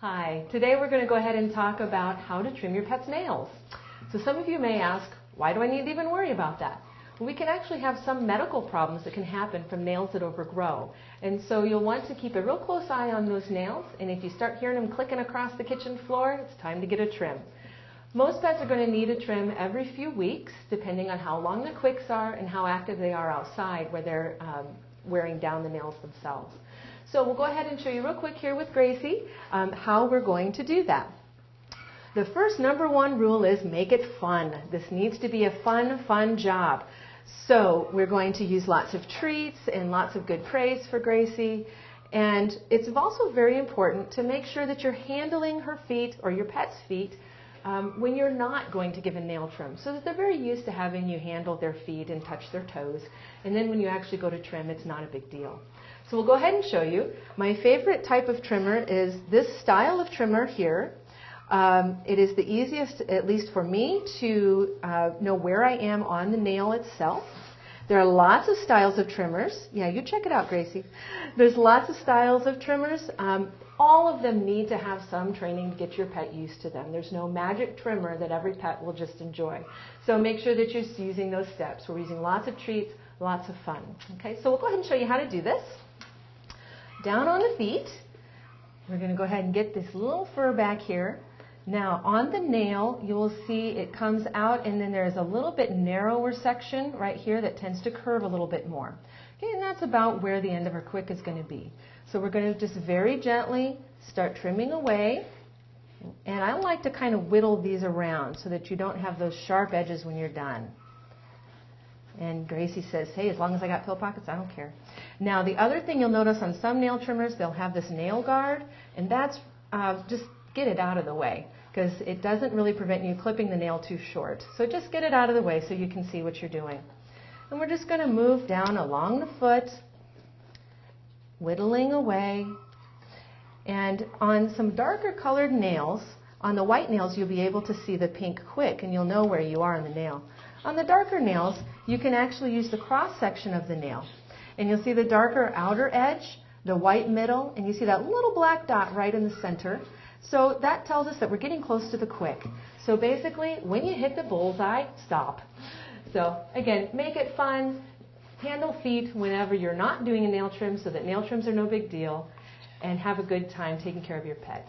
Hi, today we're going to go ahead and talk about how to trim your pet's nails. So some of you may ask, why do I need to even worry about that? Well, we can actually have some medical problems that can happen from nails that overgrow. And so you'll want to keep a real close eye on those nails, and if you start hearing them clicking across the kitchen floor, it's time to get a trim. Most pets are going to need a trim every few weeks, depending on how long the quicks are and how active they are outside where they're wearing down the nails themselves. So we'll go ahead and show you real quick here with Gracie how we're going to do that. The first number one rule is make it fun. This needs to be a fun job. So we're going to use lots of treats and lots of good praise for Gracie. And it's also very important to make sure that you're handling her feet or your pet's feet when you're not going to give a nail trim, so that they're very used to having you handle their feet and touch their toes. And then when you actually go to trim, it's not a big deal. So we'll go ahead and show you. My favorite type of trimmer is this style of trimmer here. It is the easiest, at least for me, to know where I am on the nail itself. There are lots of styles of trimmers. Yeah, you check it out, Gracie. There's lots of styles of trimmers. All of them need to have some training to get your pet used to them. There's no magic trimmer that every pet will just enjoy. So make sure that you're using those steps. We're using lots of treats, lots of fun. Okay, so we'll go ahead and show you how to do this. Down on the feet, we're going to go ahead and get this little fur back here. Now on the nail, you will see it comes out, and then there's a little bit narrower section right here that tends to curve a little bit more. Okay, and that's about where the end of our quick is going to be. So we're going to just very gently start trimming away. And I like to kind of whittle these around so that you don't have those sharp edges when you're done. And Gracie says, hey, as long as I got pill pockets, I don't care. Now, the other thing you'll notice on some nail trimmers, they'll have this nail guard, and that's just get it out of the way, because it doesn't really prevent you clipping the nail too short. So just get it out of the way so you can see what you're doing. And we're just going to move down along the foot, whittling away. And on some darker colored nails, on the white nails, you'll be able to see the pink quick, and you'll know where you are on the nail. On the darker nails, you can actually use the cross section of the nail. And you'll see the darker outer edge, the white middle, and you see that little black dot right in the center. So that tells us that we're getting close to the quick. So basically, when you hit the bullseye, stop. So again, make it fun. Handle feet whenever you're not doing a nail trim so that nail trims are no big deal. And have a good time taking care of your pet.